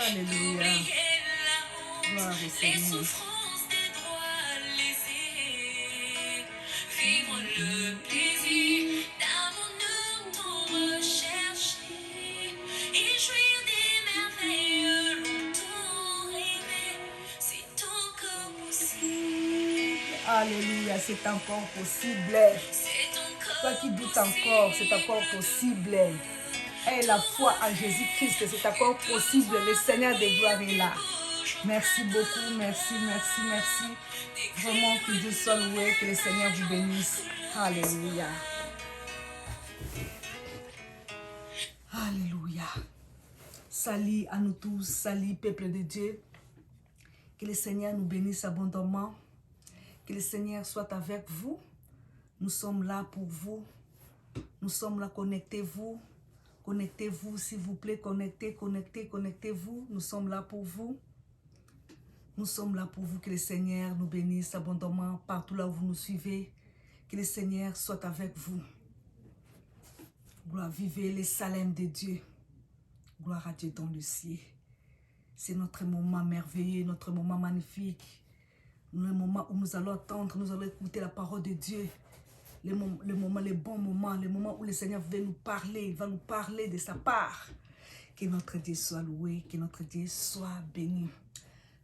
Alléluia. Gloire au Les Seigneur. souffrances des droits lésés, vivre le plaisir d'un bonheur tant recherché, et jouir des merveilles longtemps rêvées, c'est encore possible. Alléluia, c'est encore possible. C'est encore Toi qui doutes encore, c'est encore possible. Aie la foi en Jésus-Christ, c'est encore possible. Le Seigneur de gloire est là. Merci beaucoup, merci, merci, merci. Vraiment que Dieu soit loué, que le Seigneur vous bénisse. Alléluia. Alléluia. Salut à nous tous, salut peuple de Dieu. Que le Seigneur nous bénisse abondamment. Que le Seigneur soit avec vous. Nous sommes là pour vous. Nous sommes là, connectez-vous. Connectez-vous, s'il vous plaît. Connectez-vous. Nous sommes là pour vous. Nous sommes là pour vous. Que le Seigneur nous bénisse abondamment partout là où vous nous suivez. Que le Seigneur soit avec vous. Gloire, vivez les salèmes de Dieu. Gloire à Dieu dans le ciel. C'est notre moment merveilleux, notre moment magnifique. Le moment où nous allons attendre, nous allons écouter la parole de Dieu. Les bons moments, les moments où le Seigneur va nous parler, il va nous parler de sa part. Que notre Dieu soit loué, que notre Dieu soit béni.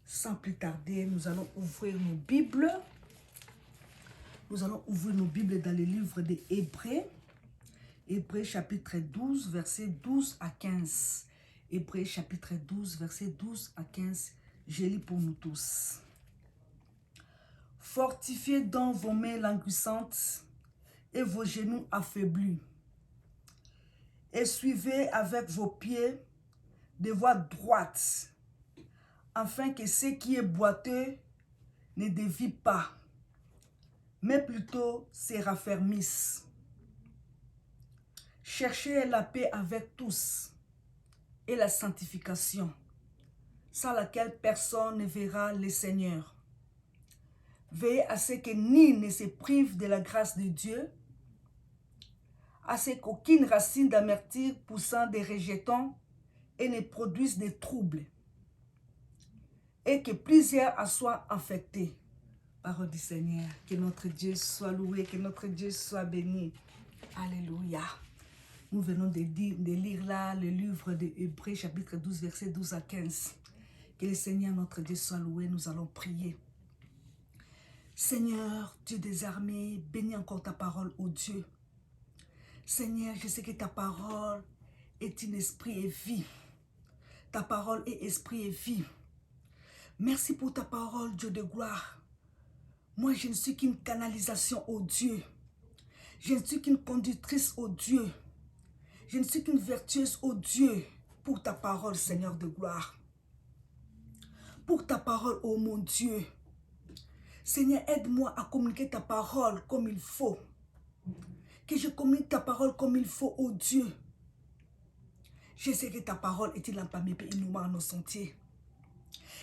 Sans plus tarder, nous allons ouvrir nos Bibles. Nous allons ouvrir nos Bibles dans le livre des Hébreux. Hébreux chapitre 12, versets 12 à 15. Hébreux chapitre 12, versets 12 à 15. Je lis pour nous tous. Fortifiez donc vos mains languissantes et vos genoux affaiblis. Et suivez avec vos pieds des voies droites, afin que ce qui est boiteux ne dévie pas, mais plutôt se raffermisse. Cherchez la paix avec tous et la sanctification, sans laquelle personne ne verra le Seigneur. Veillez à ce que nul ne se prive de la grâce de Dieu, à ce qu'aucune racine d'amertume poussant des rejetons et ne produise des troubles, et que plusieurs en soient infectés. Parole du Seigneur, que notre Dieu soit loué, que notre Dieu soit béni. Alléluia. Nous venons de lire là le livre de Hébreux chapitre 12, verset 12 à 15. Que le Seigneur notre Dieu soit loué, nous allons prier. Seigneur, Dieu des armées, bénis encore ta parole, ô Dieu. Seigneur, je sais que ta parole est un esprit et vie. Ta parole est esprit et vie. Merci pour ta parole, Dieu de gloire. Moi, je ne suis qu'une canalisation, ô Dieu. Je ne suis qu'une conductrice, ô Dieu. Je ne suis qu'une vertueuse, ô Dieu, pour ta parole, Seigneur de gloire. Pour ta parole, ô mon Dieu. Seigneur, aide-moi à communiquer ta parole comme il faut. Que je communique ta parole comme il faut, ô Dieu. Je sais que ta parole est une lampe à mes pieds et une lumière à nos sentiers.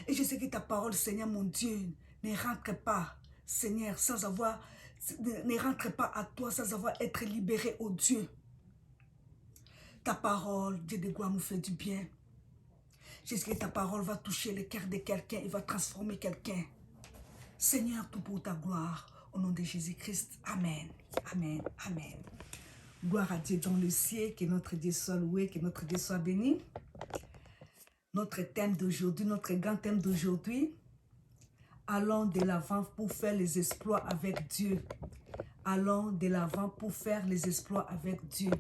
Et je sais que ta parole, Seigneur mon Dieu, ne rentre pas, Seigneur, ne rentre pas à toi sans avoir été libéré, ô Dieu. Ta parole, Dieu de gloire, nous fait du bien. Je sais que ta parole va toucher le cœur de quelqu'un et va transformer quelqu'un. Seigneur, tout pour ta gloire. Au nom de Jésus-Christ. Amen. Amen. Amen. Gloire à Dieu dans le ciel. Que notre Dieu soit loué. Que notre Dieu soit béni. Notre thème d'aujourd'hui, notre grand thème d'aujourd'hui. Allons de l'avant pour faire les exploits avec Dieu. Allons de l'avant pour faire les exploits avec Dieu.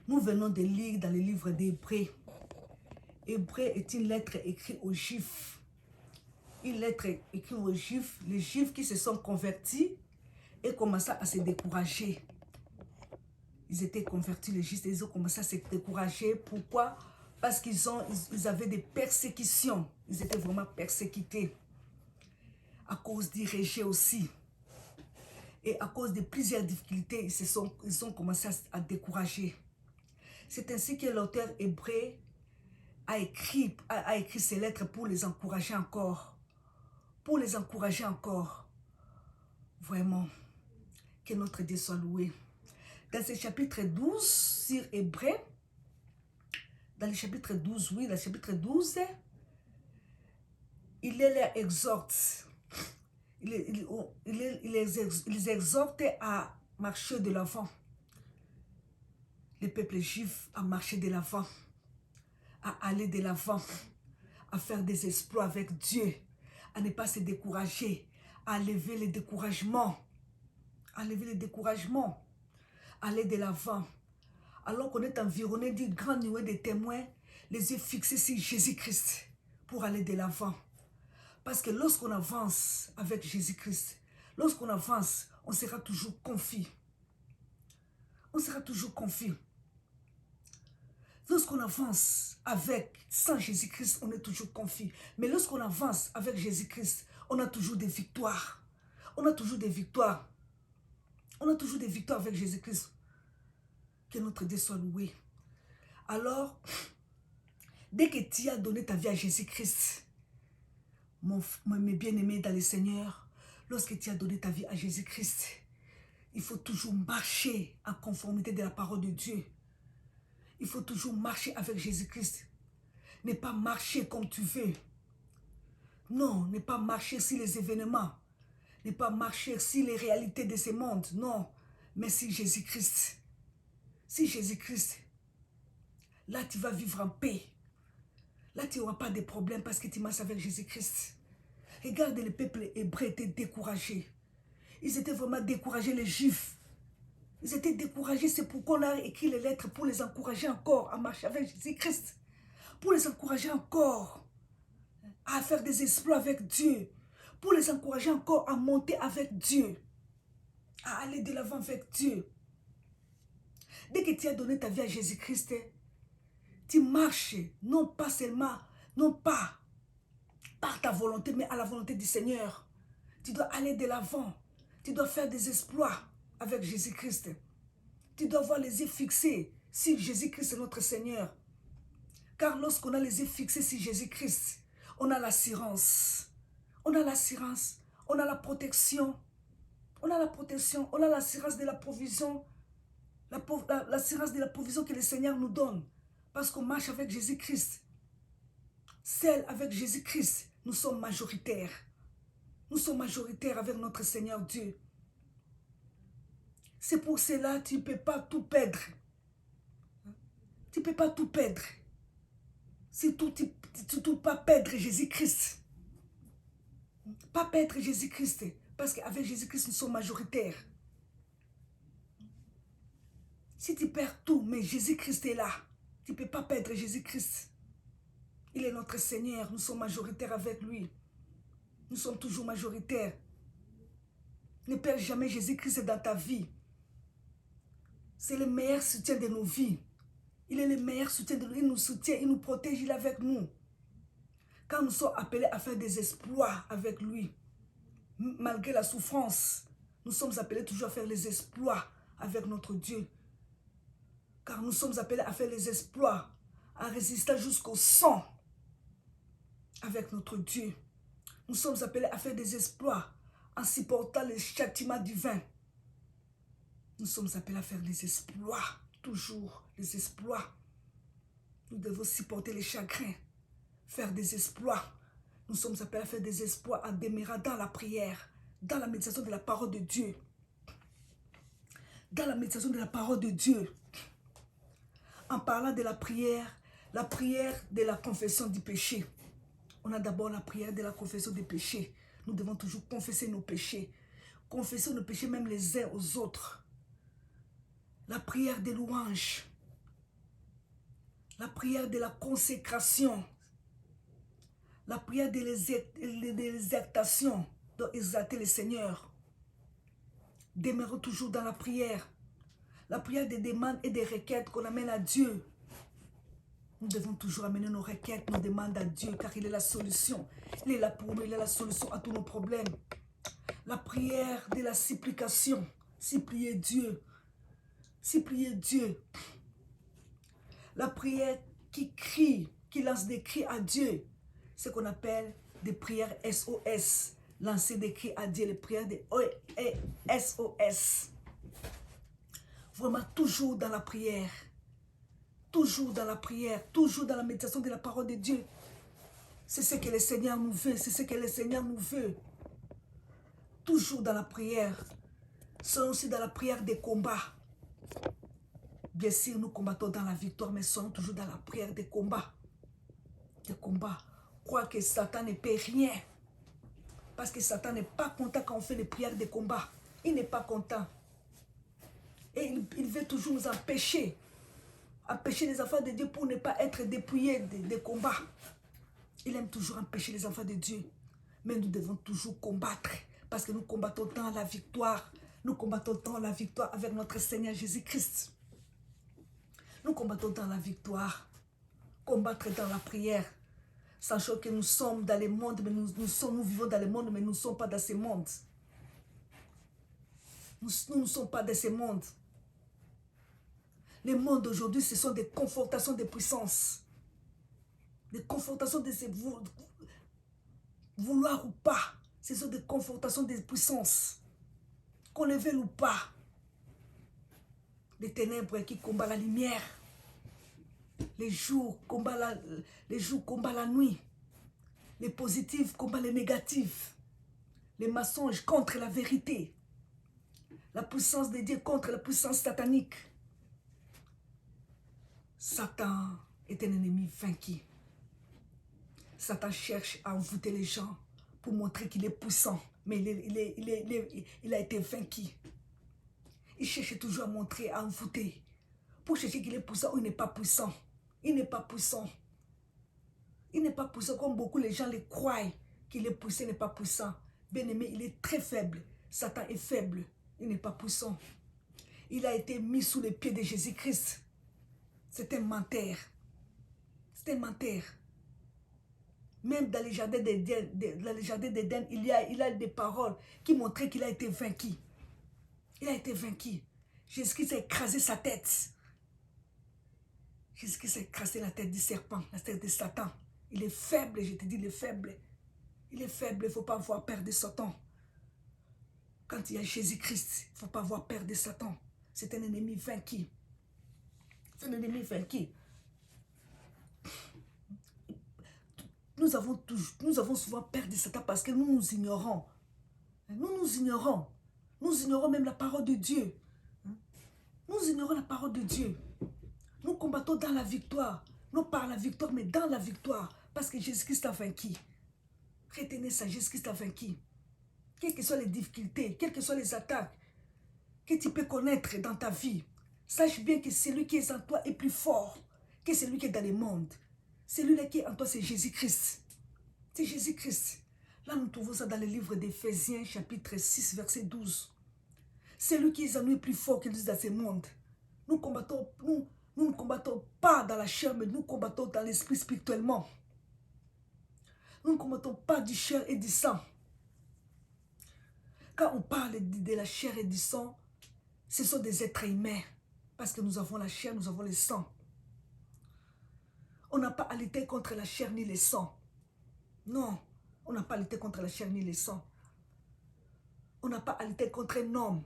Nous venons de lire dans le livre d'Hébreux. Hébreu est une lettre écrite aux Juifs. Une lettre écrite aux Juifs, les Juifs qui se sont convertis et commençaient à se décourager. Ils étaient convertis, les Juifs, et ils ont commencé à se décourager. Pourquoi? Parce qu'ils avaient des persécutions. Ils étaient vraiment persécutés. À cause du rejet aussi. Et à cause de plusieurs difficultés, ils ont commencé à décourager. C'est ainsi que l'auteur hébreu a écrit ces lettres pour les encourager encore. Pour les encourager encore. Vraiment. Que notre Dieu soit loué. Dans ce chapitre 12 sur Hébreu, dans le chapitre 12, oui, dans le chapitre 12, il les exhorte. Il exhorte à marcher de l'avant. Le peuple juif a marché de l'avant, à aller de l'avant, à faire des exploits avec Dieu, à ne pas se décourager, à lever le découragement, aller de l'avant. Alors qu'on est environné d'une grande nuée de témoins, les yeux fixés sur Jésus-Christ pour aller de l'avant. Parce que lorsqu'on avance avec Jésus-Christ, lorsqu'on avance, on sera toujours confus. On sera toujours confus. Lorsqu'on avance sans Jésus-Christ, on est toujours confus. Mais lorsqu'on avance avec Jésus-Christ, on a toujours des victoires. On a toujours des victoires. On a toujours des victoires avec Jésus-Christ. Que notre Dieu soit loué. Alors, dès que tu as donné ta vie à Jésus-Christ, mes bien-aimés dans le Seigneur, lorsque tu as donné ta vie à Jésus-Christ, il faut toujours marcher en conformité de la parole de Dieu. Il faut toujours marcher avec Jésus-Christ. Ne pas marcher comme tu veux. Non, ne pas marcher sur les événements. Ne pas marcher sur les réalités de ce monde. Non, mais sur Jésus-Christ. Si Jésus-Christ, là tu vas vivre en paix. Là tu n'auras pas de problème parce que tu marches avec Jésus-Christ. Regarde, le peuple hébreu était découragé. Ils étaient vraiment découragés, les Juifs. Ils étaient découragés, c'est pourquoi on a écrit les lettres pour les encourager encore à marcher avec Jésus-Christ. Pour les encourager encore à faire des exploits avec Dieu. Pour les encourager encore à monter avec Dieu. À aller de l'avant avec Dieu. Dès que tu as donné ta vie à Jésus-Christ, tu marches, non pas seulement, non pas par ta volonté, mais à la volonté du Seigneur. Tu dois aller de l'avant. Tu dois faire des exploits avec Jésus-Christ. Tu dois avoir les yeux fixés sur Jésus-Christ, notre Seigneur. Car lorsqu'on a les yeux fixés sur Jésus-Christ, on a l'assurance. On a l'assurance. On a la protection. On a la protection. On a l'assurance de la provision. L'assurance de la provision que le Seigneur nous donne. Parce qu'on marche avec Jésus-Christ. Seul avec Jésus-Christ, nous sommes majoritaires. Nous sommes majoritaires avec notre Seigneur Dieu. C'est pour cela que tu ne peux pas tout perdre. Tu ne peux pas tout perdre. Surtout, tu ne peux pas perdre Jésus-Christ. Pas perdre Jésus-Christ. Parce qu'avec Jésus-Christ, nous sommes majoritaires. Si tu perds tout, mais Jésus-Christ est là, tu ne peux pas perdre Jésus-Christ. Il est notre Seigneur. Nous sommes majoritaires avec lui. Nous sommes toujours majoritaires. Ne perds jamais Jésus-Christ dans ta vie. C'est le meilleur soutien de nos vies. Il est le meilleur soutien de nous. Il nous soutient, il nous protège, il est avec nous. Quand nous sommes appelés à faire des exploits avec lui, malgré la souffrance, nous sommes appelés toujours à faire les exploits avec notre Dieu. Car nous sommes appelés à faire les exploits, à résister jusqu'au sang avec notre Dieu. Nous sommes appelés à faire des exploits en supportant les châtiments divins. Nous sommes appelés à faire les exploits, toujours les exploits. Nous devons supporter les chagrins, faire des exploits. Nous sommes appelés à faire des exploits en demeurant dans la prière, dans la méditation de la parole de Dieu. Dans la méditation de la parole de Dieu. En parlant de la prière de la confession du péché. On a d'abord la prière de la confession des péchés. Nous devons toujours confesser nos péchés. Confesser nos péchés même les uns aux autres. La prière des louanges. La prière de la consécration. La prière de l'exaltation. D'exalter le Seigneur. Demeurons toujours dans la prière. La prière des demandes et des requêtes qu'on amène à Dieu. Nous devons toujours amener nos requêtes, nos demandes à Dieu, car il est la solution. Il est là pour nous, il est la solution à tous nos problèmes. La prière de la supplication. Supplier Dieu. Supplier Dieu. La prière qui crie, qui lance des cris à Dieu. Ce qu'on appelle des prières SOS. Lancer des cris à Dieu, les prières de SOS. Vraiment toujours dans la prière. Toujours dans la prière, toujours dans la méditation de la parole de Dieu. C'est ce que le Seigneur nous veut, c'est ce que le Seigneur nous veut. Toujours dans la prière. Soyons aussi dans la prière des combats. Bien sûr, nous combattons dans la victoire, mais soyons toujours dans la prière des combats. Des combats. Crois que Satan ne peut rien. Parce que Satan n'est pas content quand on fait les prières des combats. Il n'est pas content. Et il veut toujours nous empêcher. Empêcher les enfants de Dieu pour ne pas être dépouillés des combats. Il aime toujours empêcher les enfants de Dieu. Mais nous devons toujours combattre. Parce que nous combattons dans la victoire. Nous combattons dans la victoire avec notre Seigneur Jésus-Christ. Nous combattons dans la victoire. Combattre dans la prière. Sachant que nous sommes dans le monde, mais nous vivons dans le monde, mais nous ne sommes pas dans ce monde. Nous ne sommes pas dans ce monde. Le monde d'aujourd'hui, ce sont des confrontations de puissance. Des confrontations de vouloir ou pas. Ce sont des confrontations de puissance. Qu'on le veuille ou pas. Les ténèbres qui combattent la lumière. Les jours combattent la nuit. Les positifs combattent les négatifs. Les mensonges contre la vérité. La puissance de Dieu contre la puissance satanique. Satan est un ennemi vaincu. Satan cherche à envoûter les gens pour montrer qu'il est puissant. Mais il a été vaincu. Il cherche toujours à montrer, à envoûter. Pour chercher qu'il est puissant ou il n'est pas puissant. Il n'est pas puissant. Il n'est pas puissant comme beaucoup les gens le croient qu'il est puissant, il n'est pas puissant. Bien aimé, il est très faible. Satan est faible. Il n'est pas puissant. Il a été mis sous les pieds de Jésus-Christ. C'est un menteur. C'est un menteur. Même dans les jardins d'Éden, il y a des paroles qui montraient qu'il a été vaincu. Il a été vaincu. Jésus-Christ a écrasé sa tête. Jésus-Christ a écrasé la tête du serpent, la tête de Satan. Il est faible, je te dis, il est faible. Il est faible, il ne faut pas voir peur de Satan. Quand il y a Jésus-Christ, il ne faut pas voir peur de Satan. C'est un ennemi vaincu. C'est un ennemi vaincu. Nous avons souvent peur de Satan parce que nous nous ignorons. Nous ignorons. Nous ignorons même la parole de Dieu. Nous ignorons la parole de Dieu. Nous combattons dans la victoire. Non par la victoire, mais dans la victoire. Parce que Jésus-Christ a vaincu. Retenez ça, Jésus-Christ a vaincu. Quelles que soient les difficultés, quelles que soient les attaques que tu peux connaître dans ta vie, sache bien que celui qui est en toi est plus fort que celui qui est dans le monde. Celui-là qui est en toi, c'est Jésus-Christ. C'est Jésus-Christ. Là, nous trouvons ça dans le livre d'Éphésiens, chapitre 6, verset 12. Celui qui est en nous est plus fort que lui dans ce monde. Nous ne combattons pas dans la chair, mais nous combattons dans l'esprit spirituellement. Nous ne combattons pas du chair et du sang. Quand on parle de la chair et du sang, ce sont des êtres humains. Parce que nous avons la chair, nous avons le sang. On n'a pas à lutter contre la chair ni le sang. Non, on n'a pas à lutter contre la chair ni le sang. On n'a pas à lutter contre un homme.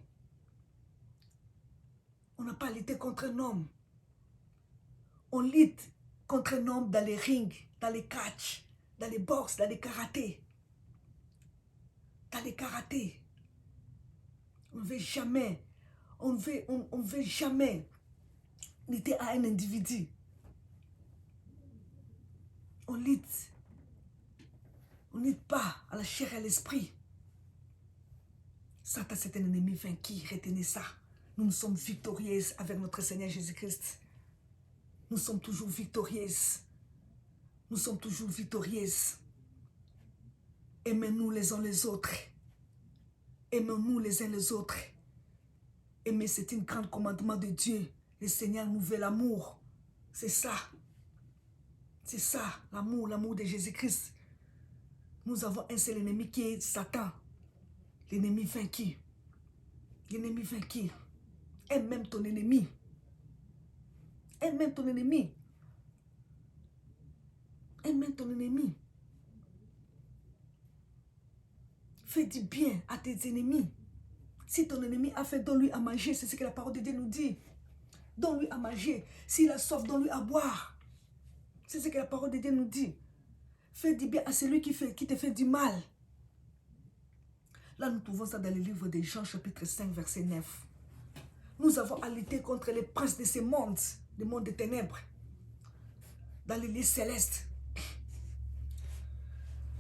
On n'a pas à lutter contre un homme. On lutte contre un homme dans les rings, dans les catchs, dans les box, dans les karatés. Dans les karatés. On ne veut jamais, on veut jamais lutter à un individu. On lutte. On ne lutte pas à la chair et à l'esprit. Satan, c'est un ennemi vaincu. Retenez ça. Nous sommes victorieuses avec notre Seigneur Jésus-Christ. Nous sommes toujours victorieuses. Nous sommes toujours victorieuses. Aimez-nous les uns les autres. Aimons-nous les uns les autres. Aimer, c'est un grand commandement de Dieu. Le Seigneur nous veut l'amour. C'est ça. C'est ça, l'amour, l'amour de Jésus-Christ. Nous avons un seul ennemi qui est Satan. L'ennemi vaincu. L'ennemi vaincu. Aime même ton ennemi. Aime même ton ennemi. Aime même ton ennemi. Fais du bien à tes ennemis. Si ton ennemi a fait, donne-lui à manger. C'est ce que la parole de Dieu nous dit. Donne-lui à manger. S'il a soif, donne-lui à boire. C'est ce que la parole de Dieu nous dit. Fais du bien à celui qui te fait du mal. Là, nous trouvons ça dans le livre de Jean, chapitre 5, verset 9. Nous avons à lutter contre les princes de ce monde, le monde des ténèbres, dans l'Église céleste.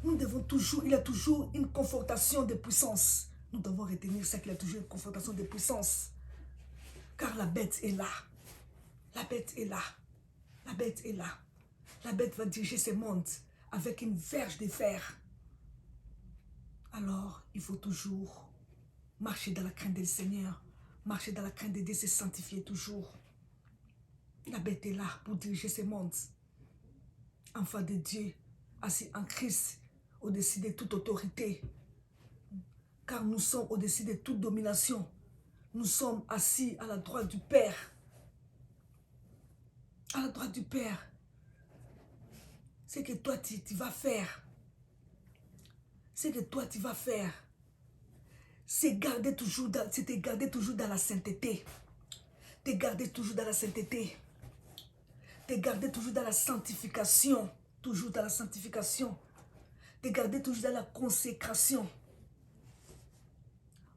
Nous devons toujours, il y a toujours une confrontation de puissance. Nous devons retenir ça qu'il y a toujours une confrontation de puissance. Car la bête est là. La bête est là. La bête est là. La bête va diriger ce monde avec une verge de fer. Alors, il faut toujours marcher dans la crainte du Seigneur. Marcher dans la crainte de Dieu, se sanctifier toujours. La bête est là pour diriger ce monde. Enfant de Dieu, assis en Christ, au-dessus de toute autorité. Car nous sommes au-dessus de toute domination. Nous sommes assis à la droite du Père. À la droite du Père. C'est que toi, tu vas faire. C'est que toi, tu vas faire. C'est te garder toujours dans la sainteté. Te garder toujours dans la sainteté. Te garder toujours dans la sanctification. Toujours dans la sanctification. Te garder toujours dans la consécration.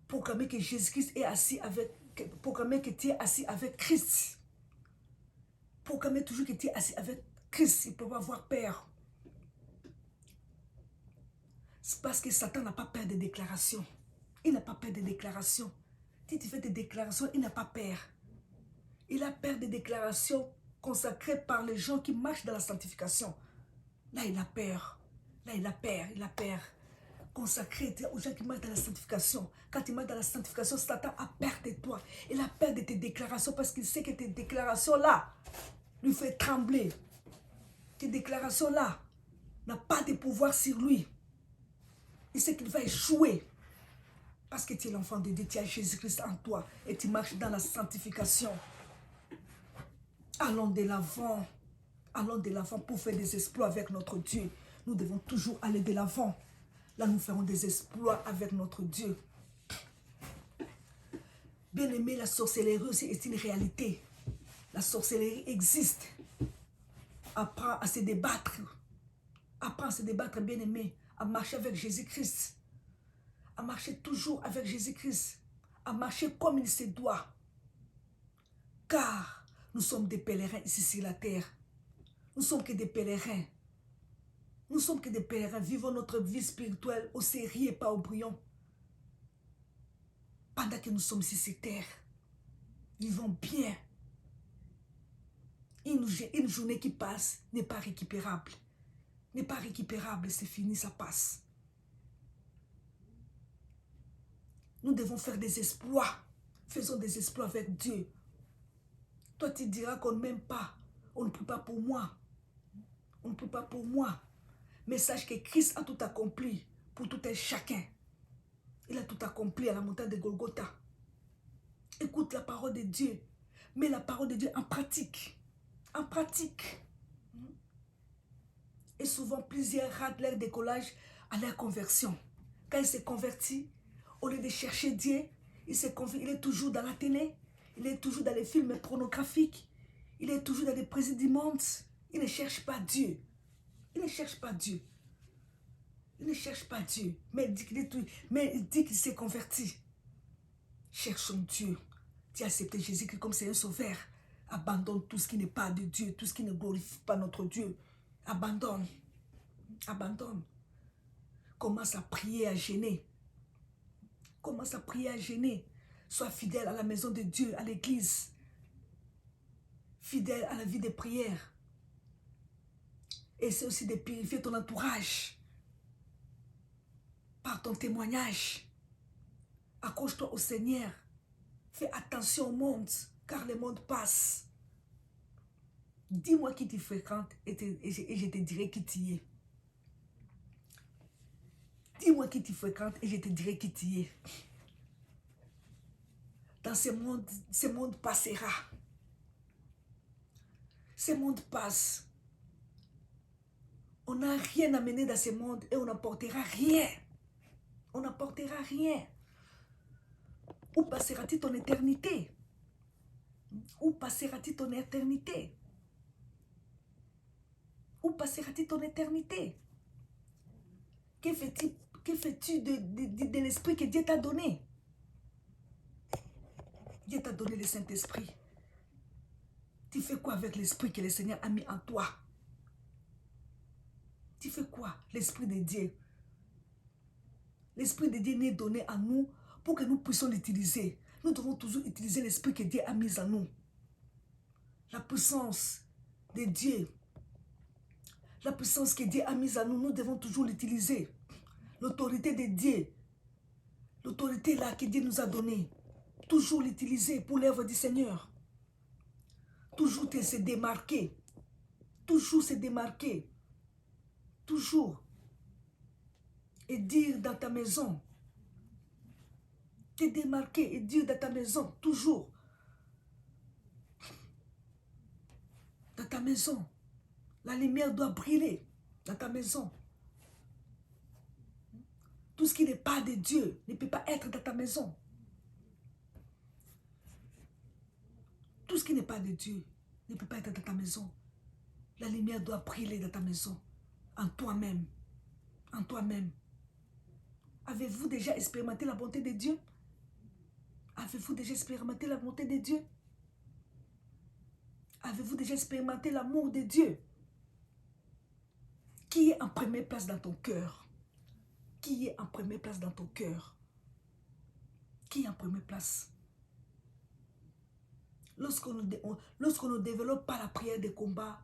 Proclamer que Jésus-Christ est assis avec... Proclamer que tu es assis avec Christ. Proclamer toujours que tu es assis avec Christ. Il ne peut pas avoir peur. C'est parce que Satan n'a pas peur des déclarations. Il n'a pas peur des déclarations. Si tu fais des déclarations, il n'a pas peur. Il a peur des déclarations consacrées par les gens qui marchent dans la sanctification. Là, il a peur. Là, il a peur. Il a peur. Consacré aux gens qui marchent dans la sanctification. Quand tu marches dans la sanctification, Satan a peur de toi. Il a peur de tes déclarations parce qu'il sait que tes déclarations-là lui font trembler. Tes déclarations-là n'ont pas de pouvoir sur lui. Il sait qu'il va échouer. Parce que tu es l'enfant de Dieu, tu as Jésus-Christ en toi et tu marches dans la sanctification. Allons de l'avant. Allons de l'avant pour faire des exploits avec notre Dieu. Nous devons toujours aller de l'avant. Là, nous ferons des exploits avec notre Dieu. Bien aimé, la sorcellerie aussi est une réalité. La sorcellerie existe. Apprends à se débattre. Apprends à se débattre, bien aimé. À marcher avec Jésus-Christ. À marcher toujours avec Jésus-Christ. À marcher comme il se doit. Car nous sommes des pèlerins ici sur la terre. Nous sommes que des pèlerins. Nous sommes que des pèlerins. Vivons notre vie spirituelle au sérieux et pas au brouillon. Pendant que nous sommes ici sur terre. Vivons bien. Une journée qui passe n'est pas récupérable. N'est pas récupérable, c'est fini, ça passe. Nous devons faire des exploits. Faisons des exploits avec Dieu. Toi, tu diras qu'on ne m'aime pas. On ne peut pas pour moi. On ne peut pas pour moi. Mais sache que Christ a tout accompli pour tout un chacun. Il a tout accompli à la montagne de Golgotha. Écoute la parole de Dieu. Mets la parole de Dieu en pratique. En pratique. Et souvent, plusieurs ratent leur décollage à leur conversion. Quand il s'est converti, au lieu de chercher Dieu, il est toujours dans la télé, il est toujours dans les films pornographiques, il est toujours dans les prisons du monde. Il ne cherche pas Dieu. Il ne cherche pas Dieu. Il ne cherche pas Dieu. Mais il dit qu'il s'est converti. Cherchons Dieu. Tu as accepté Jésus-Christ comme c'est un sauveur. Abandonne tout ce qui n'est pas de Dieu, tout ce qui ne glorifie pas notre Dieu. Abandonne. Abandonne. Commence à prier, à jeûner. Commence à prier, à jeûner. Sois fidèle à la maison de Dieu, à l'église. Fidèle à la vie de prière. Essaie aussi de purifier ton entourage. Par ton témoignage. Accroche-toi au Seigneur. Fais attention au monde, car le monde passe. Dis-moi qui tu fréquentes et je te dirai qui tu es. Dis-moi qui tu fréquentes et je te dirai qui tu es. Dans ce monde passera. Ce monde passe. On n'a rien à mener dans ce monde et on n'apportera rien. On n'apportera rien. Où passeras-tu ton éternité? Où passeras-tu ton éternité? Où passeras-tu ton éternité? Que fais-tu de l'esprit que Dieu t'a donné? Dieu t'a donné le Saint-Esprit. Tu fais quoi avec l'esprit que le Seigneur a mis en toi? Tu fais quoi? L'esprit de Dieu. L'esprit de Dieu n'est donné à nous pour que nous puissions l'utiliser. Nous devons toujours utiliser l'esprit que Dieu a mis en nous. La puissance de Dieu. La puissance que Dieu a mise en nous, nous devons toujours l'utiliser. L'autorité de Dieu. L'autorité là que Dieu nous a donnée. Toujours l'utiliser pour l'œuvre du Seigneur. Toujours se démarquer. Toujours se démarquer. Toujours. Et dire dans ta maison. Te démarquer et dire dans ta maison. Toujours. Dans ta maison. La lumière doit briller dans ta maison. Tout ce qui n'est pas de Dieu ne peut pas être dans ta maison. Tout ce qui n'est pas de Dieu ne peut pas être dans ta maison. La lumière doit briller dans ta maison. En toi-même. En toi-même. Avez-vous déjà expérimenté la bonté de Dieu? Avez-vous déjà expérimenté la bonté de Dieu? Avez-vous déjà expérimenté l'amour de Dieu? Qui est en première place dans ton cœur? Qui est en première place dans ton cœur? Qui est en première place? Lorsqu'on ne développe pas la prière de combat,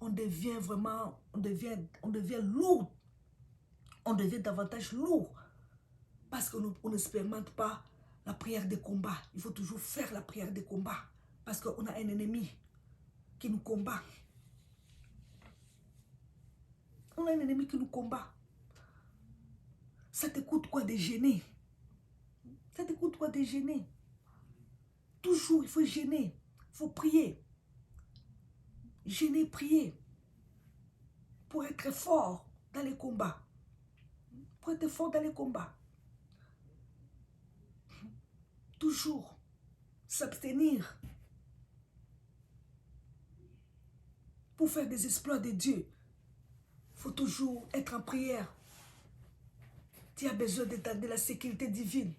on devient vraiment, on devient lourd. On devient davantage lourd. Parce qu'on n'expérimente pas la prière de combat. Il faut toujours faire la prière de combat. Parce qu'on a un ennemi qui nous combat. On a un ennemi qui nous combat. Ça te coûte quoi de gêner? Ça te coûte quoi de gêner? Toujours, il faut gêner. Il faut prier. Gêner, prier. Pour être fort dans les combats. Pour être fort dans les combats. Toujours s'abstenir. Pour faire des exploits de Dieu. Il faut toujours être en prière. Tu as besoin de la sécurité divine.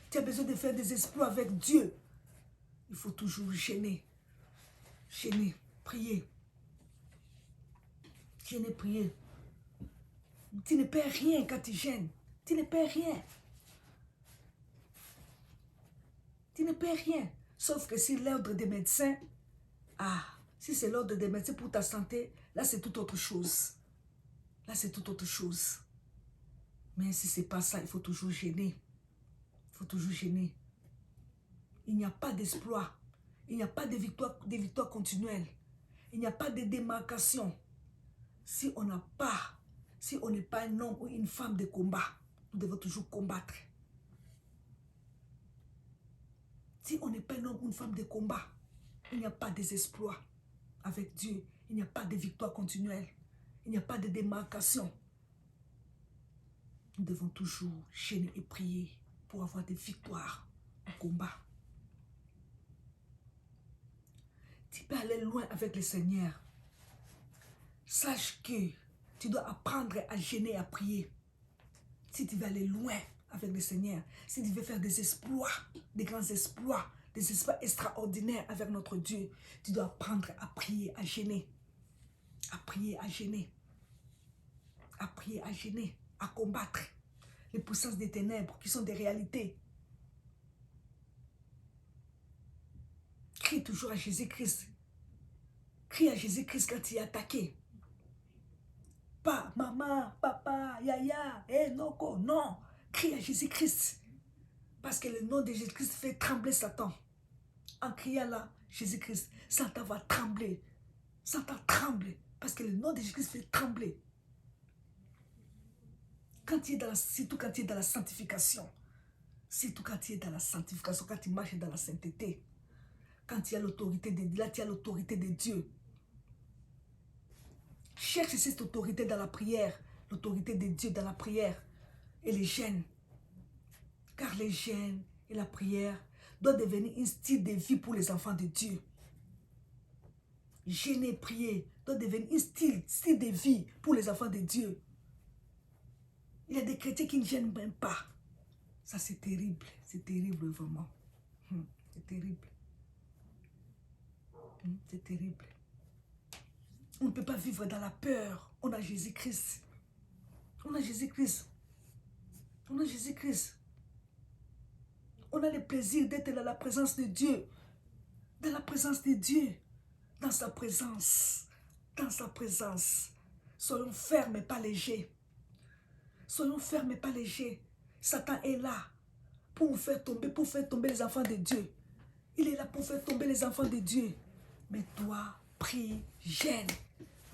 Tu as besoin de faire des exploits avec Dieu. Il faut toujours gêner. Gêner, prier. Gêner, prier. Tu ne perds rien quand tu gênes. Tu ne perds rien. Tu ne perds rien. Sauf que si l'ordre des médecins, si c'est l'ordre des médecins pour ta santé, là c'est tout autre chose. Là c'est tout autre chose. Mais si ce n'est pas ça, il faut toujours gêner. Il faut toujours gêner. Il n'y a pas d'exploit. Il n'y a pas de victoire continuelle. Il n'y a pas de démarcation. Si on n'est pas un homme ou une femme de combat, nous devons toujours combattre. Si on n'est pas un homme ou une femme de combat, il n'y a pas des exploits avec Dieu. Il n'y a pas de victoire continuelle. Il n'y a pas de démarcation. Nous devons toujours gêner et prier pour avoir des victoires au combat. Tu peux aller loin avec le Seigneur. Sache que tu dois apprendre à gêner et à prier. Si tu veux aller loin avec le Seigneur, si tu veux faire des exploits, des grands exploits, des exploits extraordinaires avec notre Dieu, tu dois apprendre à prier, à gêner. À prier, à gêner. À prier, à gêner, à combattre les puissances des ténèbres qui sont des réalités. Crie toujours à Jésus-Christ. Crie à Jésus-Christ quand il est attaqué. Pas maman, papa, yaya, noko, non. Crie à Jésus-Christ. Parce que le nom de Jésus-Christ fait trembler Satan. En criant là, Jésus-Christ, Satan va trembler. Satan tremble. Parce que le nom de Jésus-Christ fait trembler. Surtout quand tu es dans la sanctification. Surtout quand tu es dans la sanctification, quand tu marches dans la sainteté. Quand tu as l'autorité de Dieu, là tu as l'autorité de Dieu. Cherche cette autorité dans la prière. L'autorité de Dieu dans la prière. Et les jeûnes. Car les jeûnes et la prière doit devenir un style de vie pour les enfants de Dieu. Jeûner, prier doit devenir un style de vie pour les enfants de Dieu. Il y a des chrétiens qui ne gênent même pas. Ça, c'est terrible vraiment. C'est terrible. C'est terrible. On ne peut pas vivre dans la peur. On a Jésus-Christ. On a Jésus-Christ. On a Jésus-Christ. On a le plaisir d'être dans la présence de Dieu. Dans la présence de Dieu. Dans sa présence. Dans sa présence. Soyons fermes et pas légers. Soyons fermes et pas légers. Satan est là pour faire tomber les enfants de Dieu. Il est là pour faire tomber les enfants de Dieu. Mais toi, prie, gêne.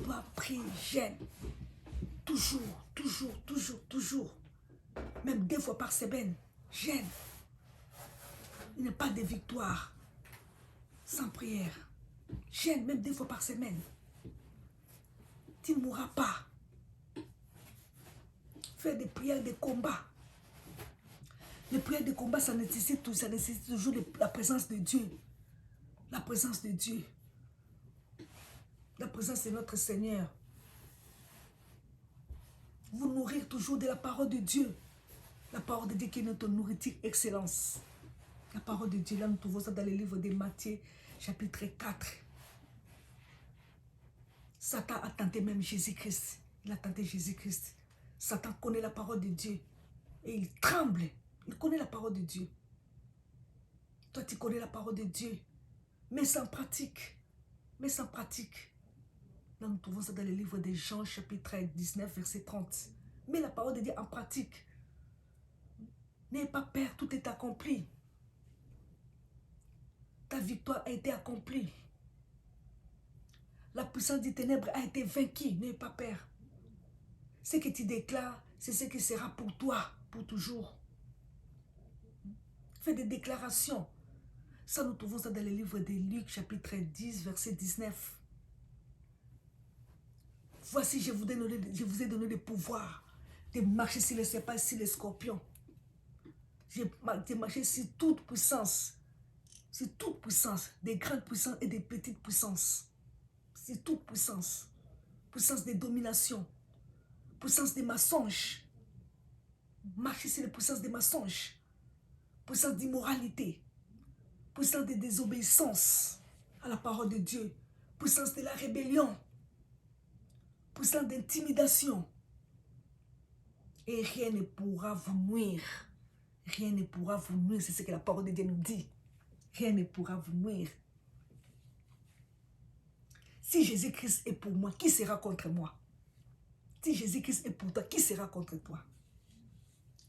Toi, prie, gêne. Toujours, toujours, toujours, toujours. Même 2 fois par semaine, gêne. Il n'y a pas de victoire sans prière. Gêne même 2 fois par semaine. Tu ne mourras pas. Faire des prières de combat. Les prières de combat, ça nécessite toujours la présence de Dieu. La présence de Dieu. La présence de notre Seigneur. Vous nourrir toujours de la parole de Dieu. La parole de Dieu qui est notre nourriture excellence. La parole de Dieu, là nous trouvons ça dans le livre de Matthieu, chapitre 4. Satan a tenté même Jésus-Christ. Il a tenté Jésus-Christ. Satan connaît la parole de Dieu. Et il tremble. Il connaît la parole de Dieu. Toi, tu connais la parole de Dieu. Mais sans pratique. Mais sans pratique. Là, nous trouvons ça dans le livre de Jean, chapitre 19, verset 30. Mets la parole de Dieu en pratique. N'aie pas peur, tout est accompli. Ta victoire a été accomplie. La puissance des ténèbres a été vaincue. N'aie pas peur. Ce que tu déclares, c'est ce qui sera pour toi, pour toujours. Fais des déclarations. Ça, nous trouvons ça dans le livre de Luc, chapitre 10, verset 19. Voici, je vous ai donné le pouvoir de marcher sur les serpents et sur les scorpions. De marcher sur toute puissance. Sur toute puissance. Des grandes puissances et des petites puissances. Sur toute puissance. Puissance de domination. Puissance des mensonges. Marcher sur les puissances des mensonges. Puissance d'immoralité. Puissance de désobéissance à la parole de Dieu. Puissance de la rébellion. Puissance d'intimidation. Et rien ne pourra vous nuire. Rien ne pourra vous nuire. C'est ce que la parole de Dieu nous dit. Rien ne pourra vous nuire. Si Jésus-Christ est pour moi, qui sera contre moi? Si Jésus-Christ est pour toi, qui sera contre toi?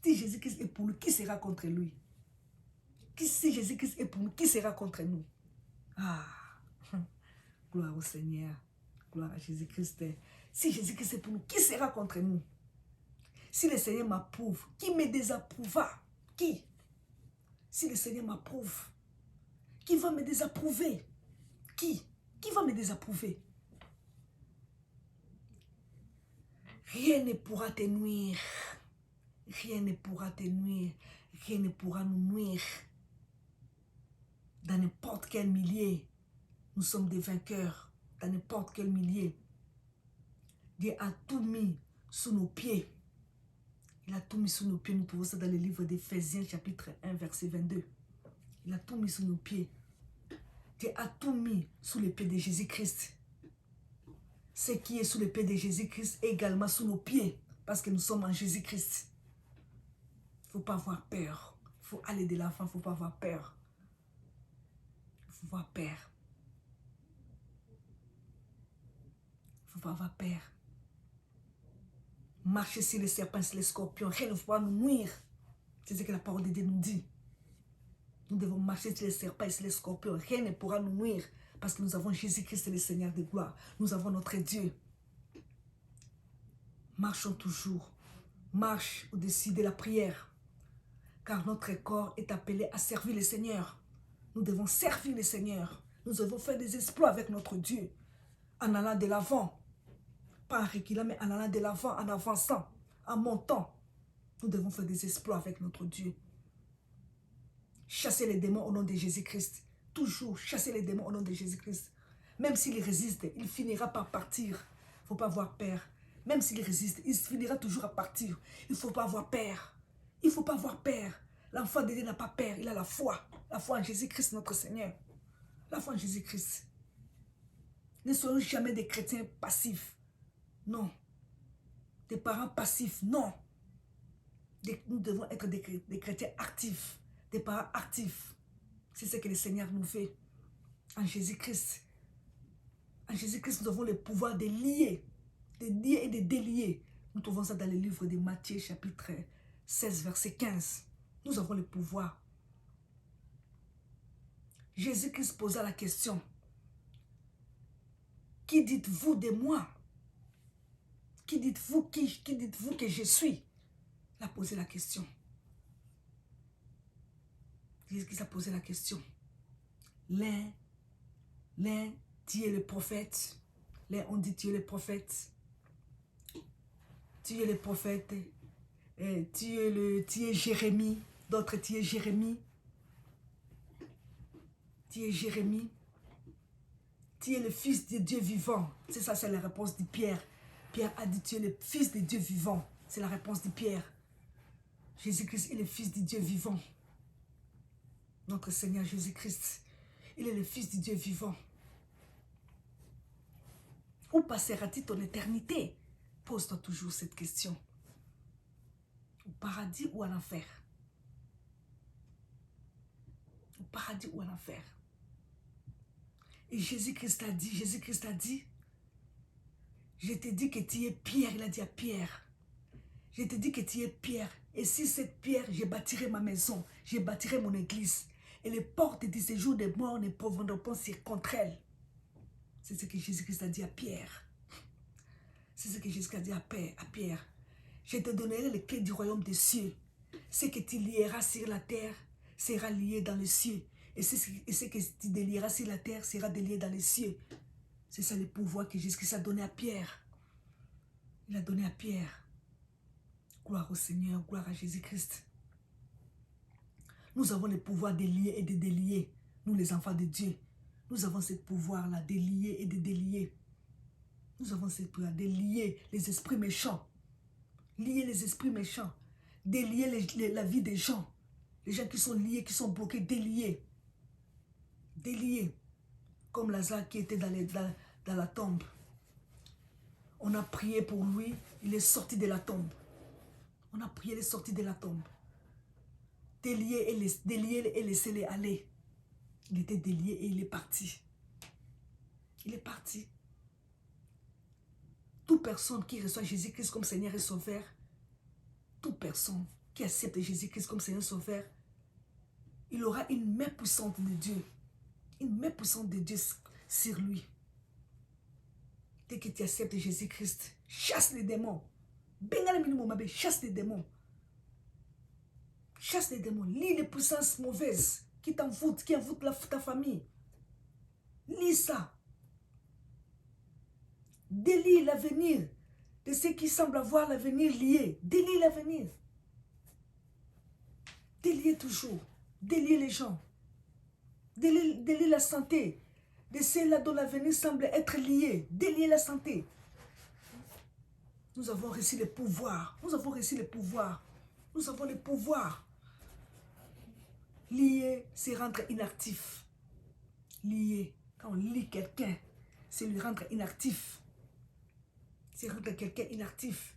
Si Jésus-Christ est pour nous, qui sera contre lui? Si Jésus-Christ est pour nous, qui sera contre nous? Ah, gloire au Seigneur. Gloire à Jésus-Christ. Si Jésus-Christ est pour nous, qui sera contre nous? Si le Seigneur m'approuve, qui me désapprouvera? Qui? Si le Seigneur m'approuve, qui va me désapprouver? Qui? Qui va me désapprouver? Rien ne pourra te nuire. Rien ne pourra te nuire. Rien ne pourra nous nuire. Dans n'importe quel milieu, nous sommes des vainqueurs. Dans n'importe quel milieu. Dieu a tout mis sous nos pieds. Il a tout mis sous nos pieds. Nous trouvons ça dans le livre d'Éphésiens, chapitre 1, verset 22. Il a tout mis sous nos pieds. Dieu a tout mis sous les pieds de Jésus-Christ. Ce qui est sous les pieds de Jésus-Christ est également sous nos pieds. Parce que nous sommes en Jésus-Christ. Il ne faut pas avoir peur. Il faut aller de l'avant. Il ne faut pas avoir peur. Il faut avoir peur. Il ne faut pas avoir peur. Marcher sur les serpents, sur les scorpions. Rien ne pourra nous nuire. C'est ce que la parole de Dieu nous dit. Nous devons marcher sur les serpents et sur les scorpions. Rien ne pourra nous nuire. Parce que nous avons Jésus-Christ, le Seigneur de gloire. Nous avons notre Dieu. Marchons toujours. Marche au-dessus de la prière. Car notre corps est appelé à servir le Seigneur. Nous devons servir le Seigneur. Nous devons faire des exploits avec notre Dieu. En allant de l'avant. Pas en reculant, mais en allant de l'avant, en avançant, en montant. Nous devons faire des exploits avec notre Dieu. Chassez les démons au nom de Jésus-Christ. Toujours chasser les démons au nom de Jésus-Christ. Même s'il résiste, il finira par partir. Il ne faut pas avoir peur. Même s'il résiste, il finira toujours à partir. Il ne faut pas avoir peur. Il ne faut pas avoir peur. L'enfant de Dieu n'a pas peur, il a la foi. La foi en Jésus-Christ, notre Seigneur. La foi en Jésus-Christ. Ne soyons jamais des chrétiens passifs. Non. Des parents passifs, non. Nous devons être des chrétiens actifs. Des parents actifs. C'est ce que le Seigneur nous fait. En Jésus-Christ. En Jésus-Christ, nous avons le pouvoir de lier et de délier. Nous trouvons ça dans le livre de Matthieu, chapitre 16, verset 15. Nous avons le pouvoir. Jésus-Christ posa la question. Qui dites-vous de moi? Qui dites-vous que je suis? Il a posé la question. Jésus-Christ a posé la question. L'un tu es le prophète. L'un on dit tu es le prophète. Tu es le prophète. Tu es Jérémie. D'autres tu es Jérémie. Tu es Jérémie. Tu es le fils de Dieu vivant. C'est ça, c'est la réponse de Pierre. Pierre a dit tu es le fils de Dieu vivant. C'est la réponse de Pierre. Jésus-Christ est le fils de Dieu vivant. Notre Seigneur Jésus-Christ, il est le fils de Dieu vivant. Où passera-t-il ton éternité? Pose-toi toujours cette question. Au paradis ou à l'enfer? Au paradis ou à l'enfer? Et Jésus-Christ a dit, je te dis que tu es Pierre. Il a dit à Pierre, je te dis que tu es Pierre. Et si cette pierre, je bâtirai ma maison, je bâtirai mon église. Et les portes du séjour des morts ne pourront pas sur contre elle. C'est ce que Jésus-Christ a dit à Pierre. C'est ce que Jésus-Christ a dit à Pierre. Je te donnerai les clés du royaume des cieux. Ce que tu lieras sur la terre sera lié dans les cieux. Et ce que tu délieras sur la terre sera délié dans les cieux. C'est ça le pouvoir que Jésus-Christ a donné à Pierre. Il a donné à Pierre. Gloire au Seigneur, gloire à Jésus-Christ. Nous avons le pouvoir de lier et de délier. Nous les enfants de Dieu. Nous avons ce pouvoir-là de lier et de délier. Nous avons ce pouvoir de lier les esprits méchants. Lier les esprits méchants. Délier la vie des gens. Les gens qui sont liés, qui sont bloqués, délier. Délier. Comme Lazare qui était dans la tombe. On a prié pour lui, il est sorti de la tombe. On a prié, il est sorti de la tombe. Délier et laisser-les aller. Il était délié et il est parti. Il est parti. Toute personne qui reçoit Jésus-Christ comme Seigneur et Sauveur, toute personne qui accepte Jésus-Christ comme Seigneur et Sauveur, il aura une main puissante de Dieu. Une main puissante de Dieu sur lui. Dès que tu acceptes Jésus-Christ, chasse les démons. Chasse les démons. Chasse les démons. Lis les puissances mauvaises qui t'envoûtent, qui envoûtent ta famille. Lis ça. Délie l'avenir de ceux qui semblent avoir l'avenir lié. Délie l'avenir. Déliez toujours. Déliez les gens. Déliez la santé de ceux-là dont l'avenir semble être lié. Déliez la santé. Nous avons reçu le pouvoir. Nous avons reçu le pouvoir. Nous avons le pouvoir. Lier, c'est rendre inactif. Lier, quand on lie quelqu'un, c'est lui rendre inactif. C'est rendre quelqu'un inactif.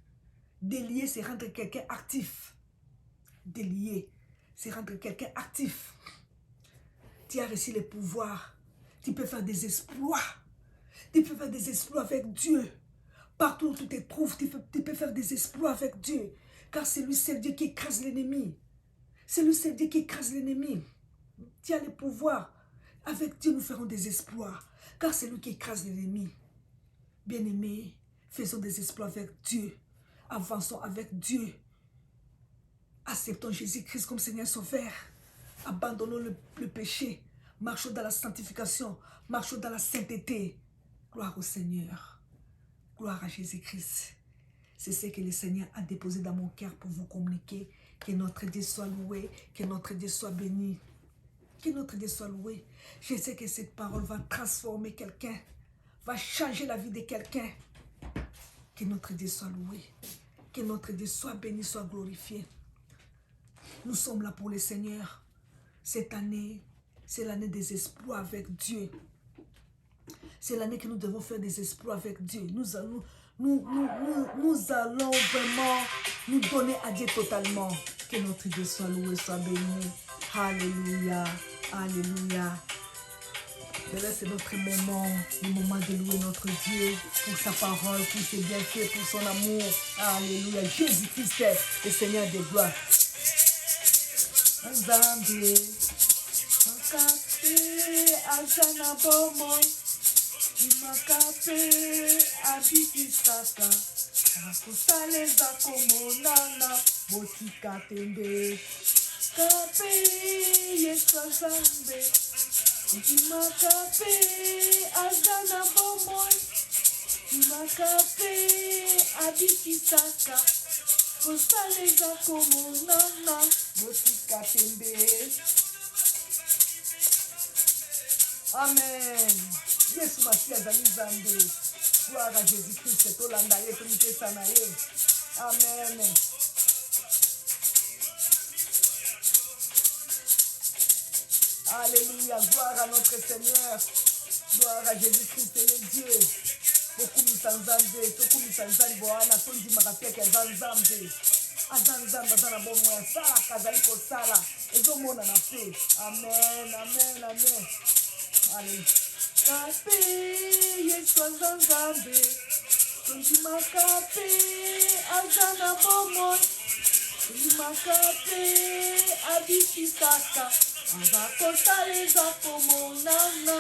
Délier, c'est rendre quelqu'un actif. Délier, c'est rendre quelqu'un actif. Tu as reçu le pouvoir. Tu peux faire des exploits. Tu peux faire des exploits avec Dieu. Partout où tu te trouves, tu peux faire des exploits avec Dieu. Car c'est lui seul Dieu qui écrase l'ennemi. C'est lui seul Dieu qui écrase l'ennemi. Tu as le pouvoir. Avec Dieu, nous ferons des exploits. Car c'est lui qui écrase l'ennemi. Bien-aimés, faisons des exploits avec Dieu. Avançons avec Dieu. Acceptons Jésus-Christ comme Seigneur Sauveur. Abandonnons le péché. Marchons dans la sanctification. Marchons dans la sainteté. Gloire au Seigneur. Gloire à Jésus-Christ. C'est ce que le Seigneur a déposé dans mon cœur pour vous communiquer. Que notre Dieu soit loué. Que notre Dieu soit béni. Que notre Dieu soit loué. Je sais que cette parole va transformer quelqu'un, va changer la vie de quelqu'un. Que notre Dieu soit loué. Que notre Dieu soit béni, soit glorifié. Nous sommes là pour le Seigneur. Cette année, c'est l'année des exploits avec Dieu. C'est l'année que nous devons faire des exploits avec Dieu. Nous allons vraiment nous donner à Dieu totalement. Que notre Dieu soit loué, soit béni. Alléluia, alléluia. Mais là, c'est notre moment, le moment de louer notre Dieu pour sa parole, pour ses bienfaits, pour son amour. Alléluia. Jésus-Christ est le Seigneur des gloires. Nzambe, makape, ajana bomoi, makape, abikisaka, akosaleza komonana, botika tembe, kape, Yesu Nzambe, makape, ajana bomoi, makape, abikisaka, kosaleza komonana, botika tembe. Amen. Yesu Masiya azali Nzambe. Gloire à Jésus-Christ. Tolanda ye tomipesa na ye. Amen. Alléluia. Gloire à notre Seigneur. Gloire à Jésus-Christ, le Dieu. Tokumisa Nzambe, tokumisa Nzambe wana tondimaka peke aza Nzambe. Aza Nzambe aza na bomoi asalaka azali kosala ezomonana mpe. Amen, amen, amen. Allez. Kape Yesu aza Nzambe, tondimaka mpe aza na bomoi, tondimaka mpe abikisaka aza kosaleza komonana.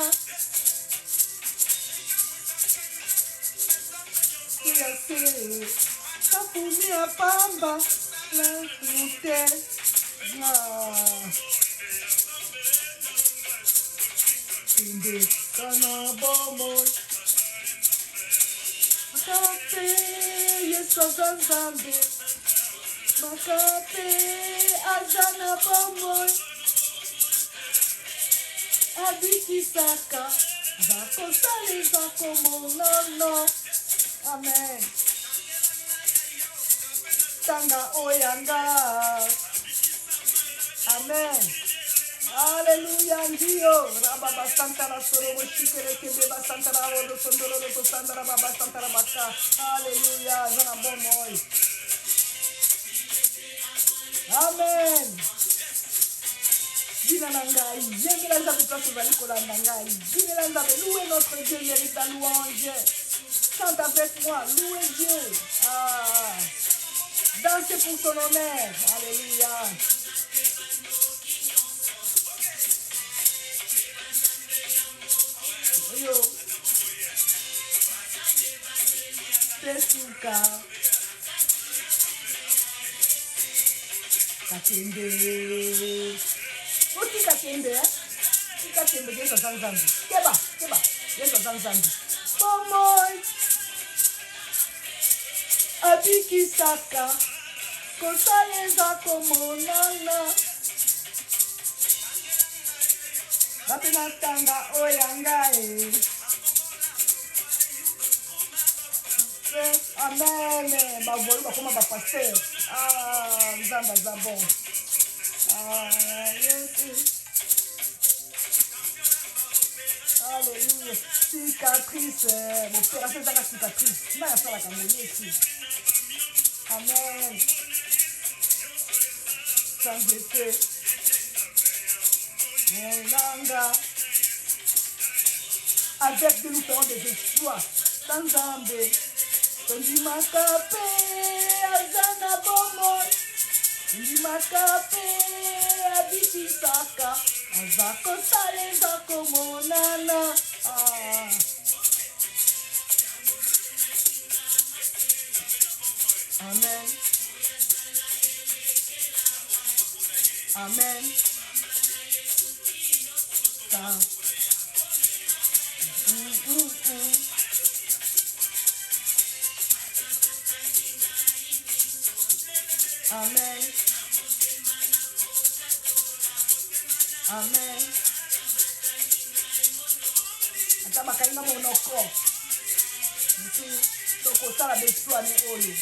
Kapumi apamba la fute na inde kana bomo makape Yesu aza Nzambe, makape azana bomo abikisaka bakosaleza komonana. Amen. Tanga oyanga. Amen. Alléluia. Ndio. Rababa santara sorobo shikere kebeba santara odo sondoro to santara baba santara baka. Alléluia. Zana bomoy. Amen. Dina nangai. Yemela nzabe place vali kola nangai. Dina nzabe. Louez notre Dieu mérite la louange. Chante avec moi, louez Dieu. Ah, dansez pour son honneur. Alléluia. Yo. Tesuka. Katembe. Oti katembe, hein? Katembe, Yesu aza Nzambe. Keba. Yesu aza Nzambe. Bomoi. Abikisaka kosaleza komonana. Bapena tanga oyangae. Amen. Bavolu bakoma bapasteur. Ah, Nzambe aza bon. Ah, Yesu. Alléluia. Cicatrice. Mon père a fait ça la cicatrice. Il a fait la camonie ici. Amen. Sans effet. Nanga. Avec de nous ferons des exploits. Sans Nzambe. Tondimaka pe azana bomo. Tondimaka pe abikisaka. Azako saleza komonana. Ah. Amen. Amen. Amen. Amen. Ata bakalinga monoko. Tokosala besoane oyo.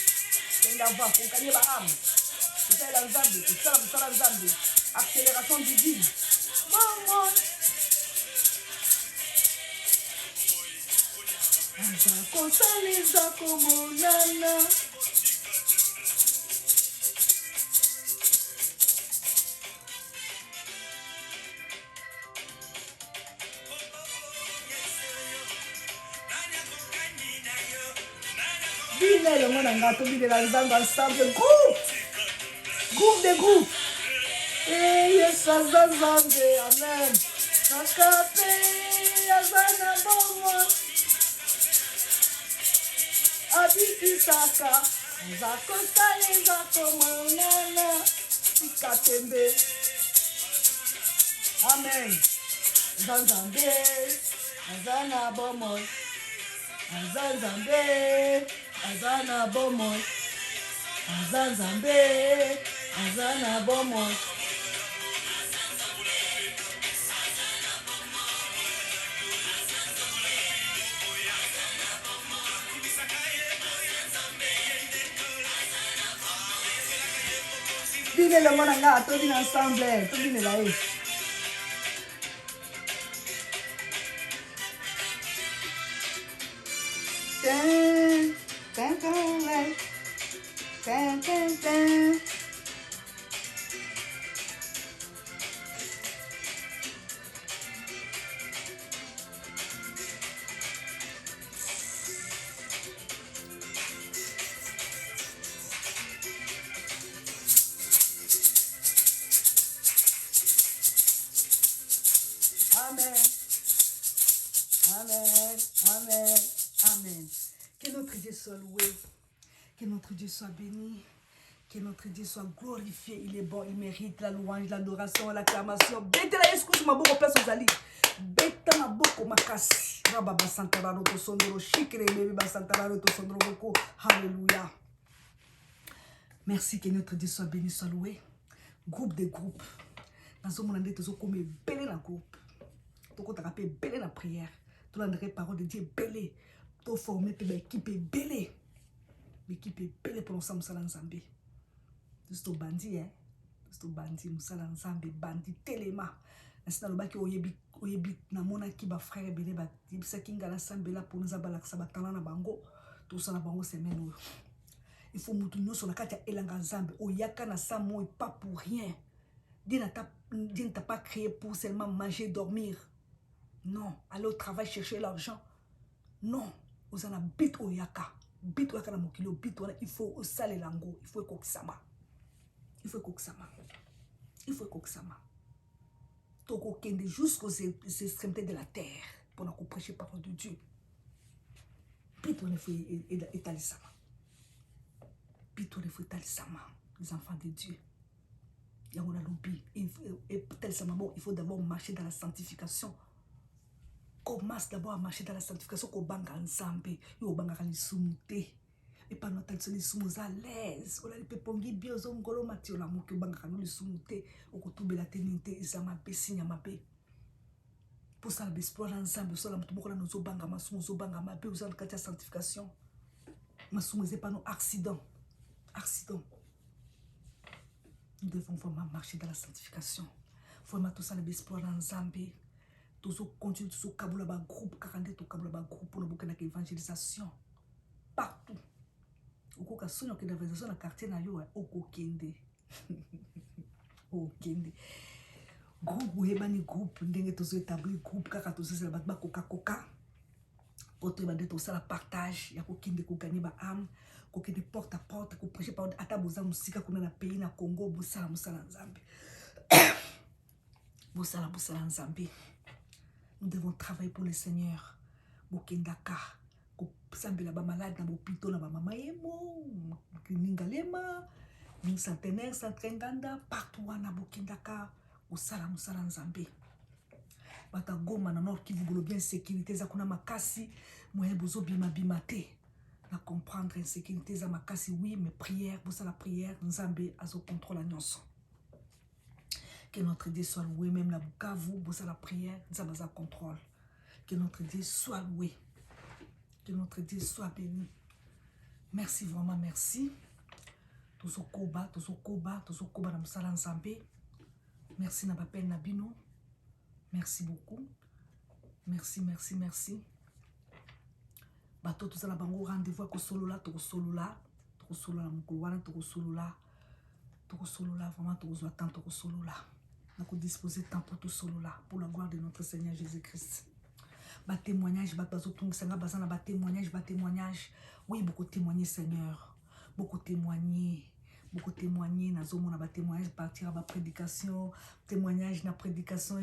Kenda va konkanye ba âme. Kusala nzambe, kusala nzambe. Accélération divine. Maman. Kosaliza komonana. Bine le mona ngato bine la nzambe ensemble groupe de groupe. Yes, azazambe, amen. Nakape, azana bomo. Abitisaka, zakosaliza komonana. Ikatembe. Amen. Zanzambe, azana bomo. Azanzambe, azana bomo. Azanzambe, azana bomo. Bine le mona nga, to bine ensemble, to bine la e. Ten, ten, ten, ten, ten, ten. Amen. Amen. Amen. Amen. Que notre Dieu soit loué. Que notre Dieu soit béni. Que notre Dieu soit glorifié. Il est bon. Il mérite la louange, l'adoration, l'acclamation. Bête la excuse ma beaucoup place aux alliés. Bête ma beaucoup ma casse. Rababa santara roto sondoro. Chikre bébé ba santara roto sondoro beaucoup. Alléluia. Merci que notre Dieu soit béni, soit loué. Groupe de groupes. Dans ce monde, nous sommes comme belé la groupe. Nous sommes belé la prière. Tout l'endroit parole de Dieu belé. Tout formé une équipe belé. L'équipe est belé pour nous sommes Zambie. Nous sommes bandits, hein. Nous sommes bandits, nous sommes Zambie, bandits, téléma. Nous sommes là qui oyebi na mona ki ba frère belé ba dibisa kinga la sambela pour nous abalak sabatana na bango. Tout ça na bango semaine. Il faut moutonner sur la carte elanga Zambie. Oyaka na samo et pas pour rien. Dieu ne t'a pas créé pour seulement manger, dormir. Non. Aller au travail chercher l'argent. Non. Vous en avez bit au yaka. Bit au yaka na mokilo. Bit au il faut saler lango. Il faut kokisama. Il faut kokisama. Il faut kokisama. Toko kende jusqu'aux extrémités de la terre. Pour nous prêcher la parole de Dieu. Bit au il faut étalisama. Bit au il faut étalisama. Les enfants de Dieu. Il faut d'abord marcher dans la sanctification. Commence d'abord à marcher dans la sanctification. Qu'on banga ensemble. Yo banga kali sumute. Et pas notre les sumos à l'aise. On a les pépongi bien aux ongolo matio la mouke banga kali sumute. Au kotoube la ténité. Isama pe sinya mabe. Pour ça l'exploit ensemble. Sur la mouke nos obanga masumo zobanga mabe. Vous avez la sanctification. Masumo c'est pas nos accidents. Accident. Nous devons vraiment marcher dans la sanctification. Vraiment tout ça l'exploit dans Zambie. Tout ça continue, tout ça kabula ba groupe, 42 tout kabula ba groupe pour nous bouquer avec l'évangélisation. Partout. Oko ka sonyo ke l'évangélisation dans quartier na yo oko kende. O kende. Groupe oyebani groupe ndenge to zo établir groupe kaka to zo ba koka koka. Oto ba de to ça la partage ya ko kende ko gagner ba âme. Qui de porte à porte, qui prêche par Ataboza Musika, qu'on a dans pays na Congo, Boussala Moussala Nzambi. Boussala Moussala Nzambi. Nous devons travailler pour le Seigneur. Bokendaka, Sambela ba malade na bopito na ba mama yemo, Ningalema, centenaire, centrenganda, partout na Bokendaka, Boussala Moussala Nzambi. Bata Goma na Nord Kivu bolo bien sécurité za kuna makasi, moyen bozo bima bimate. À comprendre l'insécurité za makasi oui mais prière pour ça la prière Nzambe azo contrôle nyonso. Que notre Dieu soit loué, même la Bukavu, pour la prière, ça va contrôle. Que notre Dieu soit loué. Que notre Dieu soit béni. Merci, vraiment merci. Tous au koba, dans Msala Nzambe. Merci, Nabapel Nabino. Merci beaucoup. Merci, merci, merci. Bato, tout ça, la bango rendez-vous à Kosolola, Tokosolola, Mokouwana, Tokosolola, vraiment, Tokosolola, Tokosolola. Nous avons disposé temps pour tout Solola, pour la gloire de notre Seigneur Jésus-Christ. Bas témoignage, bas témoignage. Oui, beaucoup témoigner, Seigneur. Beaucoup témoigner. Nazomo na ba témoignage partir à ma prédication. Témoignage na prédication,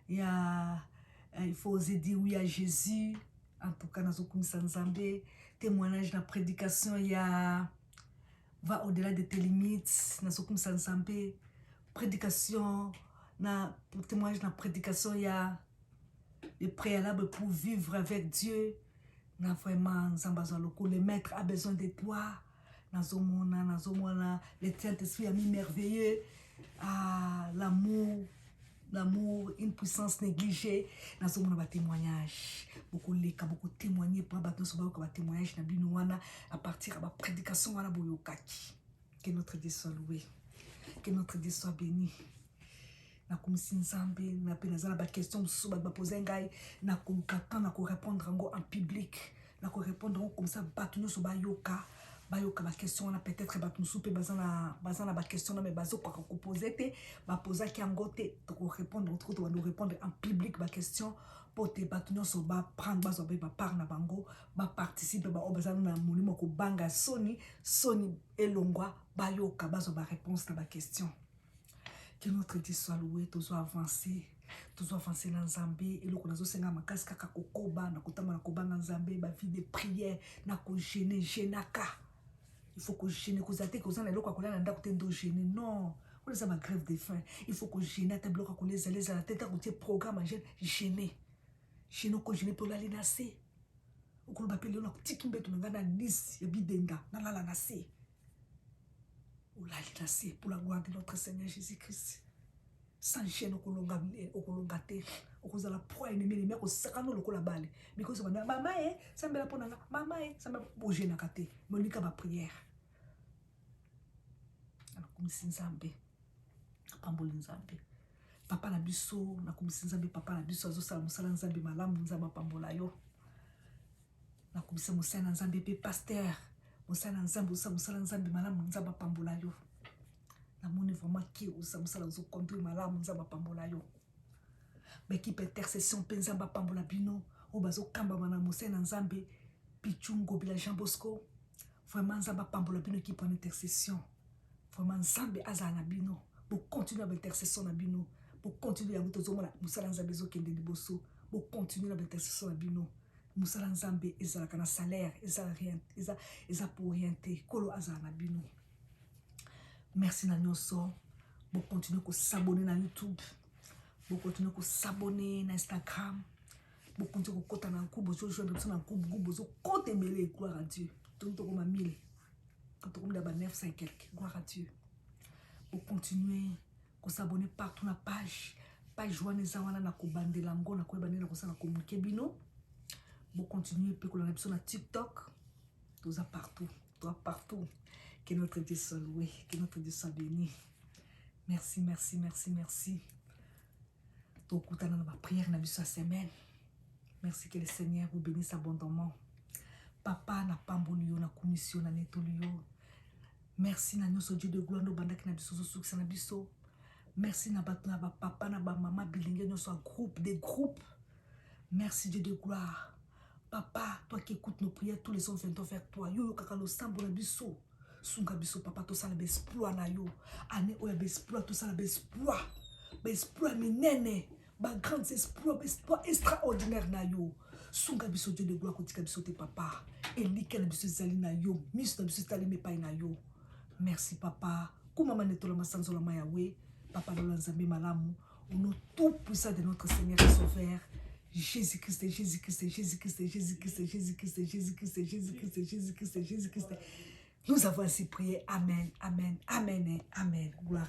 il faut oser dire oui à Jésus. En tout cas, Nazokum Sanzambe. Témoignage na prédication, va au-delà de tes limites. Nazokum Sanzambe. Prédication, pour témoignage na prédication, il y a le préalable pour vivre avec Dieu. Na vraiment, le maître a besoin de toi. Nazomona, le Saint-Esprit a mis merveilleux. L'amour, une puissance négligée. Nazomona ba témoignage. Beaucoup témoigner pour ba témoignage na binoana à partir de la prédication wana boyokaki. Que notre Dieu soit loué. Que notre Dieu soit béni. Na kumisi nzambe na penazana ba question sous ba poser ngai na kumkata na ko répondre en public na ko répondre comme ça batuno so ba yoka ba question na peut-être batuno soupe bazana ba question na mais bazo ko poser te ba poser ki angote to ko répondre autre to ba répondre en public ba question pour te batuno so ba prendre bazo ba par na bango ba participer ba bazana na molimo ko banga soni elongwa ba yoka bazo ba réponse na ba question. Que notre Dieu soit loué, tous avancer dans Nzambe, et le qu'on a senga makas kaka kokoba, na kotama na koba Nzambe, ba vie de prière, na ko gêner, génaka. Il faut que gêner, que zate, que zana loka kola nanda kotendo gêner. Non, on les a ma grève de faim. Il faut que gêner, ta bloka kola les à la tête, à programme, gêner. Gêner, que gêner pour l'aller nasser. Ou qu'on va appeler, on a petit kimbe, on a nis, yabidenga, na la nasser. Pour la gloire de notre Seigneur Jésus-Christ. Sans gêne, au kolongate, au cause de la proie ennemie, mais au sakano le kolabale. Mais quand ça va, maman, ça me la pona, maman, ça me bouger na kate, mais on va prière. Alors, comme si Nzambe, Pambol Nzambe, papa la biso, na comme si Nzambe, papa la biso, azo sala musala Nzambe malamu Nzamba pambola yo. Na comme si musala Nzambe pe pasteur. Musala Nzambe, musala Nzambe malamu Nzamba pambola yo. Na moni vraiment qui musala zo contre malamu Nzamba pambola yo. L'équipe intercession pe Nzamba pambola bino, o bazo kamba mana musala Nzambe pichungo bila Jean Bosco. Vraiment Nzamba pambola bino qui prend intercession. Vraiment Nzambe azana bino, pour continuer à intercession na bino, pour continuer à vous tozo musala Nzambe zo kende liboso, pour continuer à intercession na bino. Musala Nzambe ezalaka na salaire, eza pour orienter kolo azana bino. Merci na nyonso. Bo continuer ko s'abonner na YouTube. Bo continuer ko s'abonner na Instagram. Bo continuer ko kota na kubo zo joindre na kubo zo kote mbele gloire à Dieu. Tout to comme 1000. Quand on a 900 quelques, gloire à Dieu. Bo continuer ko s'abonner partout na page joine zawana na ko bandelango na ko bandela ko sala communiquer bino. Pour continuer, puis qu'on a besoin de TikTok, tout ça partout, que notre Dieu soit loué, que notre Dieu soit béni. Merci. Tout le temps dans ma prière, dans la semaine. Merci que le Seigneur vous bénisse abondamment. Papa n'a pas mbonio na commission na netolio. Merci na nyoso Dieu de gloire no bandaki na biso succès na biso. Merci na papa na maman bilingue nyoso groupe des groupes. Merci Dieu de gloire. Papa, toi qui écoutes nos prières tous les jours, viens vers toi. Yo kakalo sambo na biso. Sunga biso papa to sala exploit na yo. Ane o exploit to sala exploit. Exploit minene. Ba grand exploit extraordinaire na yo. Sunga biso Dieu de gloire kotika biso te papa. Elike na biso zali na yo. Miso na biso tali me pa na yo. Merci papa. Kuma manetola masanzo la mayawe. Papa lo Nzambe malamu. Au nom tout puissant de notre Seigneur et Sauveur. Jésus-Christ. Nous avons ainsi prié. Amen. Gloire à Dieu.